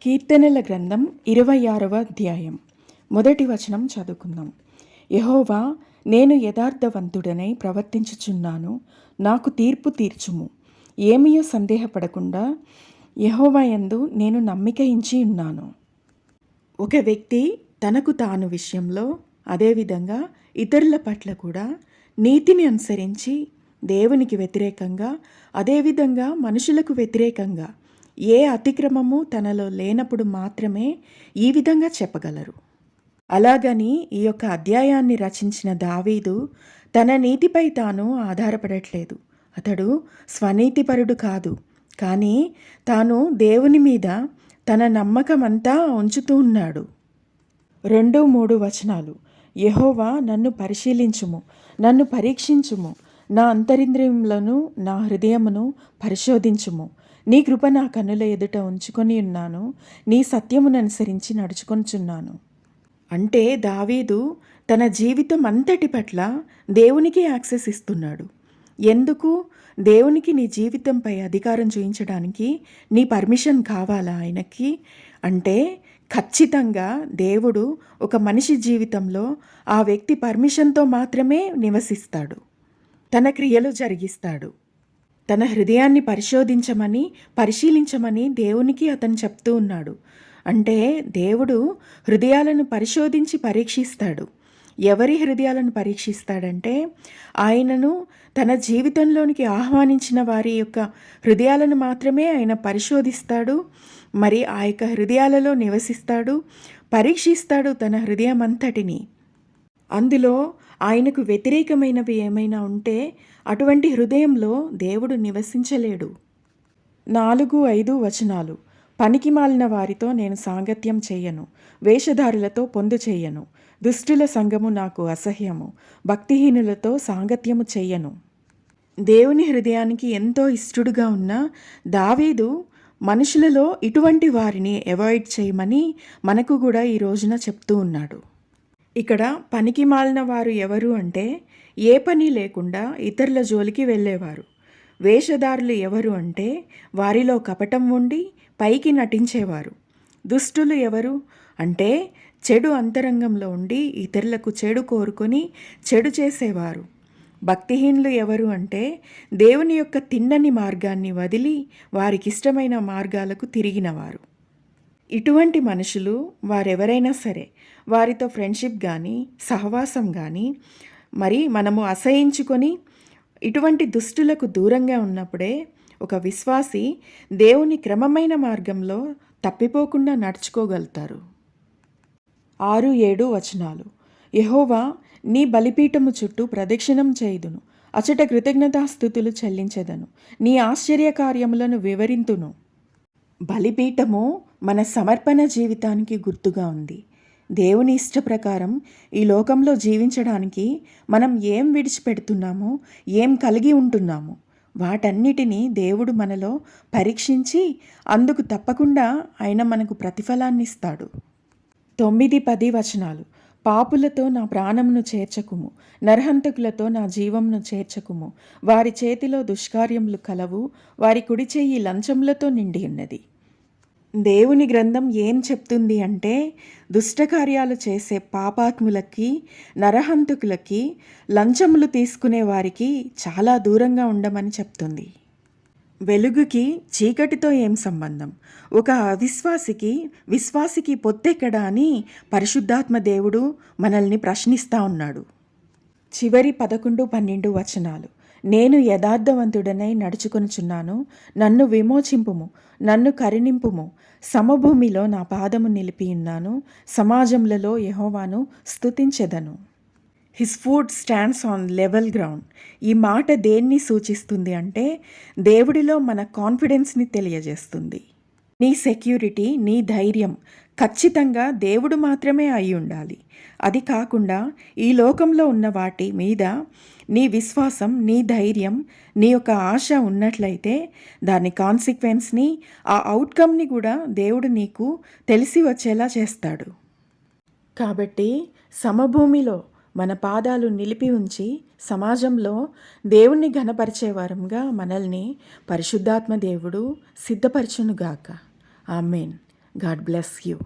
కీర్తనల గ్రంథం 26వ అధ్యాయం. మొదటి వచనం చదువుకుందాం. యెహోవా, నేను యథార్థవంతుడనై ప్రవర్తించుచున్నాను, నాకు తీర్పు తీర్చుము. ఏమీయూ సందేహపడకుండా యెహోవా యందు నేను నమ్మిక ఉంచి ఉన్నాను. ఒక వ్యక్తి తనకు తాను విషయంలో, అదేవిధంగా ఇతరుల పట్ల కూడా నీతిని అనుసరించి దేవునికి వ్యతిరేకంగా, అదేవిధంగా మనుషులకు వ్యతిరేకంగా ఏ అతిక్రమము తనలో లేనప్పుడు మాత్రమే ఈ విధంగా చెప్పగలరు. అలాగని ఈ యొక్క అధ్యాయాన్ని రచించిన దావీదు తన నీతిపై తాను ఆధారపడట్లేదు. అతడు స్వనీతిపరుడు కాదు, కానీ తాను దేవుని మీద తన నమ్మకమంతా ఉంచుతూ ఉన్నాడు. 2-3 వచనాలు. యెహోవా, నన్ను పరిశీలించుము, నన్ను పరీక్షించుము, నా అంతరింద్రియములను నా హృదయమును పరిశోధించుము. నీ కృప నా కన్నుల ఎదుట ఉంచుకొని ఉన్నాను, నీ సత్యమును అనుసరించి నడుచుకొనుచున్నాను. అంటే దావీదు తన జీవితం అంతటి పట్ల దేవునికి యాక్సెస్ ఇస్తున్నాడు. ఎందుకు? దేవునికి నీ జీవితంపై అధికారం చూపించడానికి నీ పర్మిషన్ కావాలా ఆయనకి? అంటే ఖచ్చితంగా దేవుడు ఒక మనిషి జీవితంలో ఆ వ్యక్తి పర్మిషన్తో మాత్రమే నివసిస్తాడు, తన క్రియలు జరిగిస్తాడు. తన హృదయాన్ని పరిశీలించమని దేవునికి అతను చెప్తూ ఉన్నాడు. అంటే దేవుడు హృదయాలను పరిశోధించి పరీక్షిస్తాడు. ఎవరి హృదయాలను పరీక్షిస్తాడంటే ఆయనను తన జీవితంలోనికి ఆహ్వానించిన వారి యొక్క హృదయాలను మాత్రమే ఆయన పరిశోధిస్తాడు. మరి ఆ యొక్క హృదయాలలో నివసిస్తాడు, పరీక్షిస్తాడు తన హృదయం అంతటిని. అందులో ఆయనకు వ్యతిరేకమైనవి ఏమైనా ఉంటే అటువంటి హృదయంలో దేవుడు నివసించలేడు. 4-5 వచనాలు. పనికి మాలిన వారితో నేను సాంగత్యం చెయ్యను, వేషధారులతో పొందు చెయ్యను, దుష్టుల సంగము నాకు అసహ్యము, భక్తిహీనులతో సాంగత్యము చెయ్యను. దేవుని హృదయానికి ఎంతో ఇష్టడుగా ఉన్న దావీదు మనుషులలో ఇటువంటి వారిని అవాయిడ్ చేయమని మనకు కూడా ఈ రోజున చెప్తూ ఉన్నాడు. ఇక్కడ పనికి మాలిన వారు ఎవరు అంటే ఏ పని లేకుండా ఇతరుల జోలికి వెళ్ళేవారు. వేషధారులు ఎవరు అంటే వారిలో కపటం ఉండి పైకి నటించేవారు. దుష్టులు ఎవరు అంటే చెడు అంతరంగంలో ఉండి ఇతరులకు చెడు కోరుకొని చెడు చేసేవారు. భక్తిహీనులు ఎవరు అంటే దేవుని యొక్క తిన్నని మార్గాన్ని వదిలి వారికిష్టమైన మార్గాలకు తిరిగినవారు. ఇటువంటి మనుషులు వారెవరైనా సరే వారితో ఫ్రెండ్షిప్ కానీ సహవాసం కానీ మరి మనము అసహించుకొని ఇటువంటి దుష్టులకు దూరంగా ఉన్నప్పుడే ఒక విశ్వాసి దేవుని క్రమమైన మార్గంలో తప్పిపోకుండా నడుచుకోగలుగుతారు. 6-7 వచనాలు. యెహోవా, నీ బలిపీఠము చుట్టూ ప్రదక్షిణం చేయుదును, అచట కృతజ్ఞతాస్తుతులు చెల్లించెదను, నీ ఆశ్చర్య కార్యములను వివరింతును. బలిపీఠము మన సమర్పణ జీవితానికి గుర్తుగా ఉంది. దేవుని ఇష్ట ప్రకారం ఈ లోకంలో జీవించడానికి మనం ఏం విడిచిపెడుతున్నామో, ఏం కలిగి ఉంటున్నామో వాటన్నిటినీ దేవుడు మనలో పరీక్షించి అందుకు తప్పకుండా ఆయన మనకు ప్రతిఫలాన్ని ఇస్తాడు. 9-10 వచనాలు. పాపులతో నా ప్రాణమును చేర్చకుము, నరహంతకులతో నా జీవమును చేర్చకుము. వారి చేతిలో దుష్కార్యములు కలవు, వారి కుడి చెయ్యి లంచములతో నిండి ఉన్నది. దేవుని గ్రంథం ఏం చెప్తుంది అంటే దుష్టకార్యాలు చేసే పాపాత్ములకి, నరహంతకులకి, లంచములు తీసుకునే వారికి చాలా దూరంగా ఉండమని చెప్తుంది. వెలుగుకి చీకటితో ఏం సంబంధం? ఒక అవిశ్వాసికి విశ్వాసికి పొత్తెక్కడా అని పరిశుద్ధాత్మ దేవుడు మనల్ని ప్రశ్నిస్తూ ఉన్నాడు. చివరి 11-12 వచనాలు. నేను యథార్థవంతుడనై నడుచుకొనుచున్నాను, నన్ను విమోచింపుము, నన్ను కరుణింపుము. సమభూమిలో నా పాదము నిలిపి ఉన్నాను, సమాజములలో యెహోవాను స్తుతించెదను. His foot stands on level ground. ఈ మాట దేన్ని సూచిస్తుంది అంటే దేవుడిలో మన కాన్ఫిడెన్స్ని తెలియజేస్తుంది. నీ సెక్యూరిటీ, నీ ధైర్యం ఖచ్చితంగా దేవుడు మాత్రమే అయి ఉండాలి. అది కాకుండా ఈ లోకంలో ఉన్న వాటి మీద నీ విశ్వాసం, నీ ధైర్యం, నీ యొక్క ఆశ ఉన్నట్లయితే దాని కాన్సిక్వెన్స్ని, ఆ అవుట్కమ్ని కూడా దేవుడు నీకు తెలిసి వచ్చేలా చేస్తాడు. కాబట్టి సమభూమిలో మన పాదాలు నిలిపి ఉంచి సమాజంలో దేవుణ్ణి ఘనపరిచే వారంగా మనల్ని పరిశుద్ధాత్మ దేవుడు సిద్ధపరచునుగాక. ఆమేన్. God bless you.